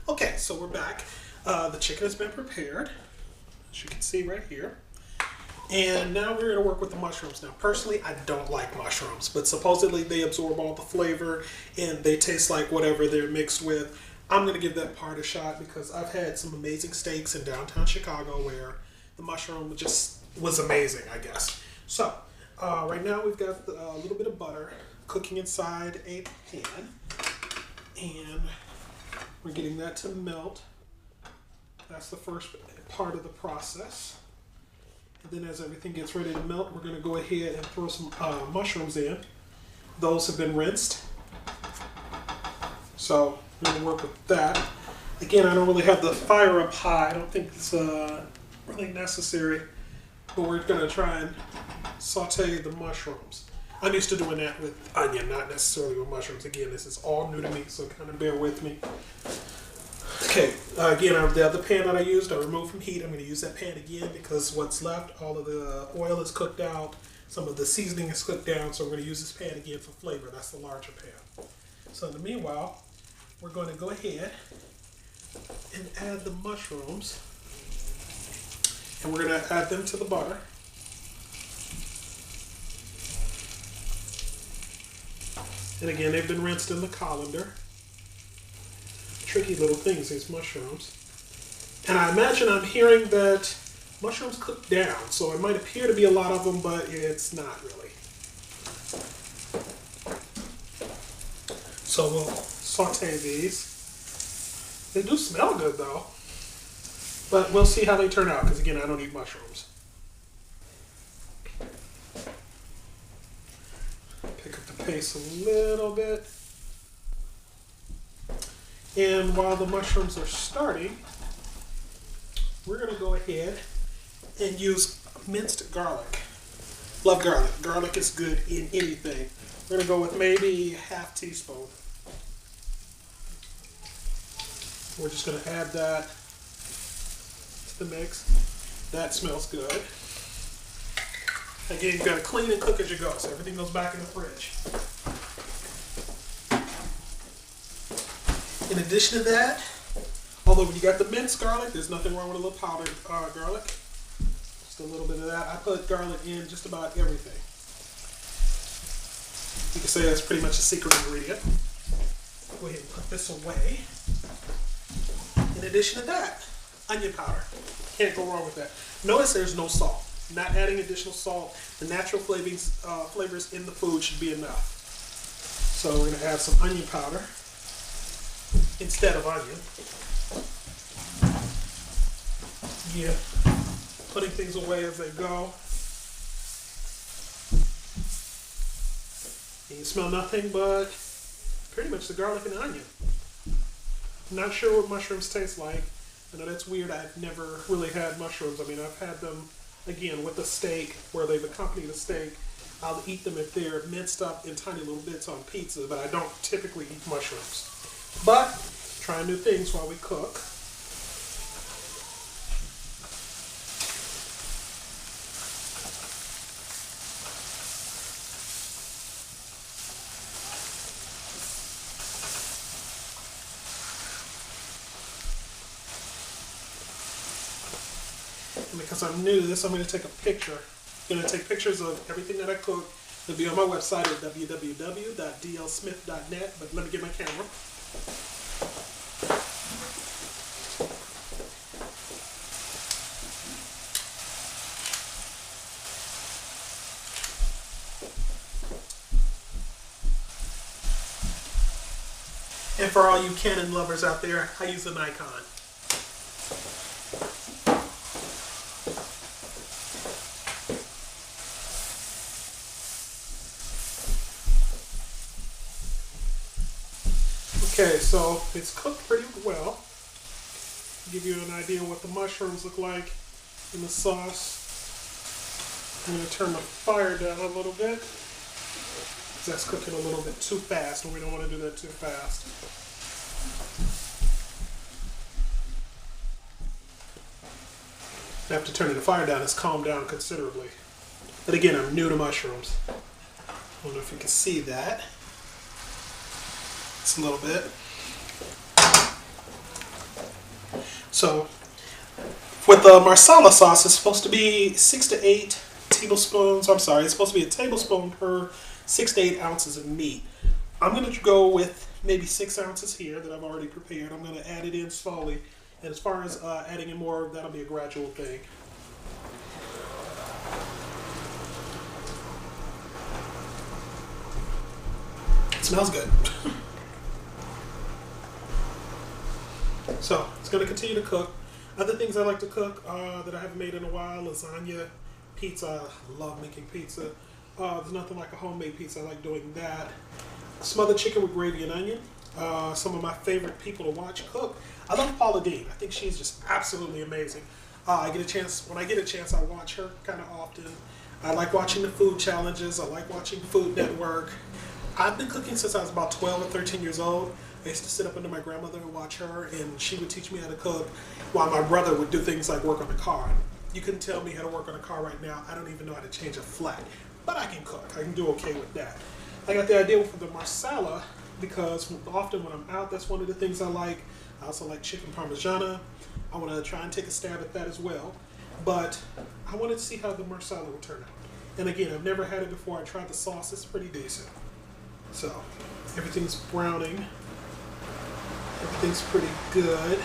Okay, so we're back. The chicken has been prepared, as you can see right here. And now we're going to work with the mushrooms. Now, personally, I don't like mushrooms, but supposedly they absorb all the flavor and they taste like whatever they're mixed with. I'm going to give that part a shot because I've had some amazing steaks in downtown Chicago where the mushroom just was amazing, I guess. So, right now we've got a little bit of butter cooking inside a pan. And we're getting that to melt. That's the first part of the process. And then as everything gets ready to melt, we're going to go ahead and throw some mushrooms in. Those have been rinsed. So we're going to work with that. Again, I don't really have the fire up high. I don't think it's really necessary. But we're going to try and saute the mushrooms. I'm used to doing that with onion, not necessarily with mushrooms. Again, this is all new to me, so kind of bear with me. Okay, again, the other pan that I used, I removed from heat. I'm going to use that pan again because what's left, all of the oil is cooked out, some of the seasoning is cooked down, so we're going to use this pan again for flavor. That's the larger pan. So in the meanwhile, we're going to go ahead and add the mushrooms, and we're going to add them to the butter. And again, they've been rinsed in the colander. Tricky little things, these mushrooms. And I imagine I'm hearing that mushrooms cook down, so it might appear to be a lot of them, but it's not really. So we'll saute these. They do smell good though, but we'll see how they turn out, because again, I don't eat mushrooms. Pick up the pace a little bit. And while the mushrooms are starting, we're going to go ahead and use minced garlic. Love garlic. Garlic is good in anything. We're going to go with maybe half teaspoon. We're just going to add that to the mix. That smells good. Again, you've got to clean and cook as you go, so everything goes back in the fridge. In addition to that, although when you got the minced garlic, there's nothing wrong with a little powdered garlic. Just a little bit of that. I put garlic in just about everything. You can say that's pretty much a secret ingredient. Go ahead and put this away. In addition to that, onion powder. Can't go wrong with that. Notice there's no salt. Not adding additional salt. The natural flavors in the food should be enough. So we're going to add some onion powder instead of onion. Yeah, putting things away as they go. And you smell nothing but pretty much the garlic and the onion. I'm not sure what mushrooms taste like. I know that's weird. I've never really had mushrooms. I mean, I've had them, again, with a steak, where they've accompanied a steak. I'll eat them if they're minced up in tiny little bits on pizza, but I don't typically eat mushrooms. But, try new things while we cook. And because I'm new to this, I'm going to take a picture. I'm going to take pictures of everything that I cook. It'll be on my website at www.dlsmith.net, but let me get my camera. And for all you Canon lovers out there, I use a Nikon. Okay, so it's cooked pretty well. Give you an idea what the mushrooms look like in the sauce. I'm going to turn the fire down a little bit. That's cooking a little bit too fast, and we don't want to do that too fast. After turning the fire down, it's calmed down considerably. But again, I'm new to mushrooms. I don't know if you can see that. It's a little bit. So with the Marsala sauce, it's supposed to be 6 to 8 tablespoons. I'm sorry, it's supposed to be a tablespoon per 6 to 8 ounces of meat. I'm going to go with maybe 6 ounces here that I've already prepared. I'm going to add it in slowly. And as far as adding in more, that'll be a gradual thing. It smells good. So it's going to continue to cook. Other things I like to cook that I haven't made in a while: lasagna, pizza. I love making pizza. There's nothing like a homemade pizza. I like doing that. Smothered chicken with gravy and onion. Some of my favorite people to watch cook. I love Paula Deen. I think she's just absolutely amazing. When I get a chance, I watch her kind of often. I like watching the food challenges. I like watching Food Network. I've been cooking since I was about 12 or 13 years old. I used to sit up under my grandmother and watch her, and she would teach me how to cook while my brother would do things like work on the car. You couldn't tell me how to work on a car right now. I don't even know how to change a flat, but I can cook. I can do okay with that. I got the idea for the Marsala because often when I'm out, that's one of the things I like. I also like chicken parmigiana. I want to try and take a stab at that as well. But I wanted to see how the Marsala would turn out. And again, I've never had it before. I tried the sauce. It's pretty decent. So everything's browning. Everything's pretty good.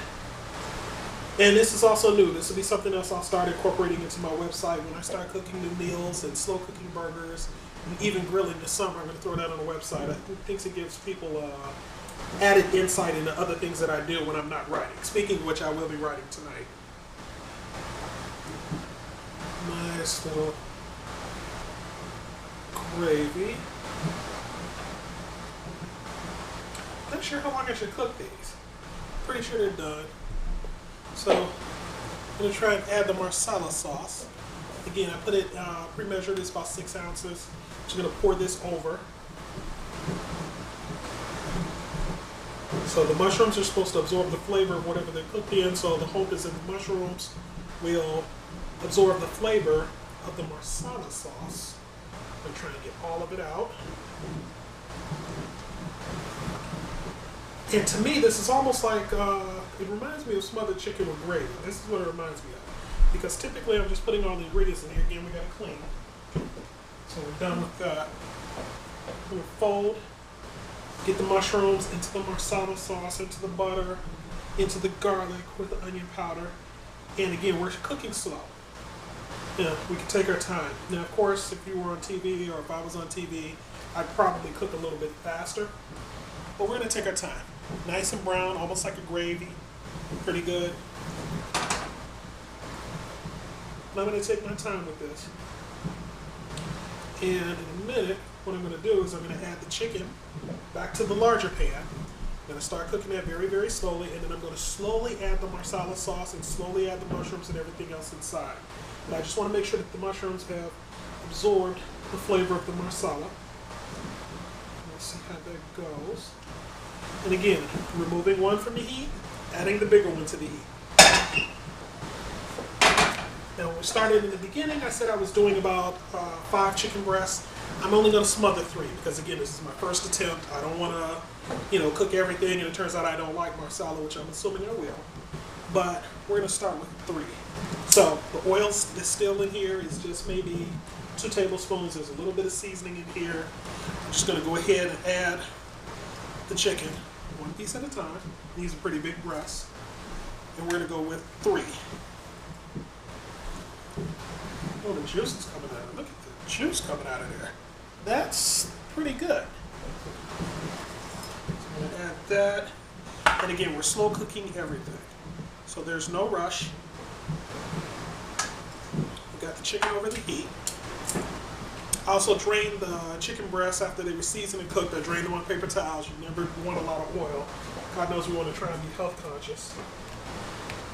And this is also new. This will be something else I'll start incorporating into my website when I start cooking new meals and slow cooking burgers and even grilling this summer. I'm going to throw that on the website. I think it gives people added insight into other things that I do when I'm not writing. Speaking of which, I will be writing tonight. Nice little gravy. Not sure how long I should cook these. Pretty sure they're done. So I'm going to try and add the Marsala sauce. Again, I put it pre-measured. It's about 6 ounces. Just going to pour this over. So the mushrooms are supposed to absorb the flavor of whatever they're cooked in. So the hope is that the mushrooms will absorb the flavor of the Marsala sauce. I'm trying to get all of it out. And to me, this is almost like, it reminds me of smothered chicken with gravy. This is what it reminds me of. Because typically I'm just putting all the ingredients in here. Again, we got to clean. So we're done with that. We'll fold, get the mushrooms into the Marsala sauce, into the butter, into the garlic with the onion powder. And again, we're cooking slow. Yeah, we can take our time. Now, of course, if you were on TV or if I was on TV, I'd probably cook a little bit faster. But we're going to take our time. Nice and brown, almost like a gravy. Pretty good. And I'm going to take my time with this. And in a minute, what I'm going to do is I'm going to add the chicken back to the larger pan. I'm going to start cooking that very, very slowly. And then I'm going to slowly add the Marsala sauce and slowly add the mushrooms and everything else inside. And I just want to make sure that the mushrooms have absorbed the flavor of the Marsala. Let's see how that goes. And again, removing one from the heat, adding the bigger one to the heat. Now, when we started in the beginning, I said I was doing about 5 chicken breasts. I'm only going to smother 3 because, again, this is my first attempt. I don't want to, cook everything, and it turns out I don't like Marsala, which I'm assuming I will. But we're going to start with 3. So the oil that's still in here is just maybe 2 tablespoons. There's a little bit of seasoning in here. I'm just going to go ahead and add the chicken, 1 piece at a time. These are pretty big breasts. And we're going to go with 3. Oh, the juice is coming out. Look at the juice coming out of there. That's pretty good. So I'm going to add that. And again, we're slow cooking everything. So there's no rush. We got the chicken over the heat. I also drained the chicken breasts after they were seasoned and cooked. I drained them on paper towels. You never want a lot of oil. God knows we want to try and be health conscious.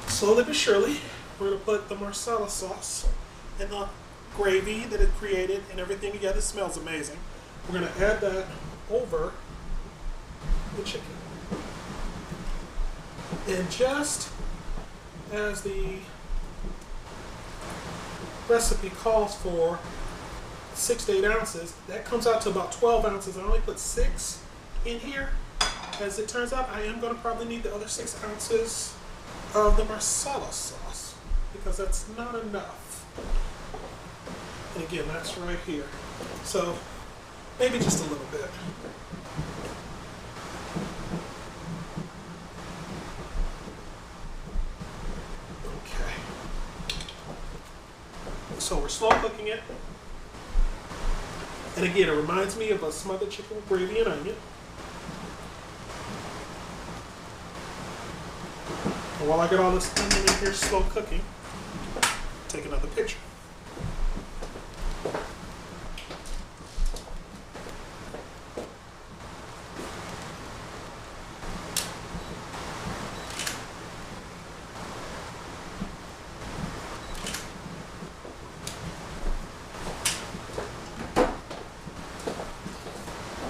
Slowly but surely, we're going to put the Marsala sauce and the gravy that it created and everything together. It smells amazing. We're going to add that over the chicken. And just as the recipe calls for, 6 to 8 ounces, that comes out to about 12 ounces. I only put 6 in here. As it turns out, I am going to probably need the other 6 ounces of the Marsala sauce because that's not enough. And again, that's right here. So maybe just a little bit. Okay. So we're slow cooking it. And again, it reminds me of a smothered chicken with gravy and onion. And while I get all this onion in here slow cooking, take another picture.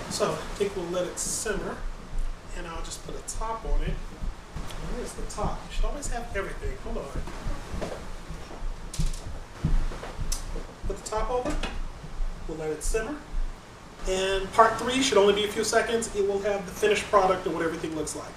So I think we'll let it simmer, and I'll just put a top on it. Where's the top? You should always have everything. Hold on. Put the top over. We'll let it simmer. And part 3 should only be a few seconds. It will have the finished product of what everything looks like.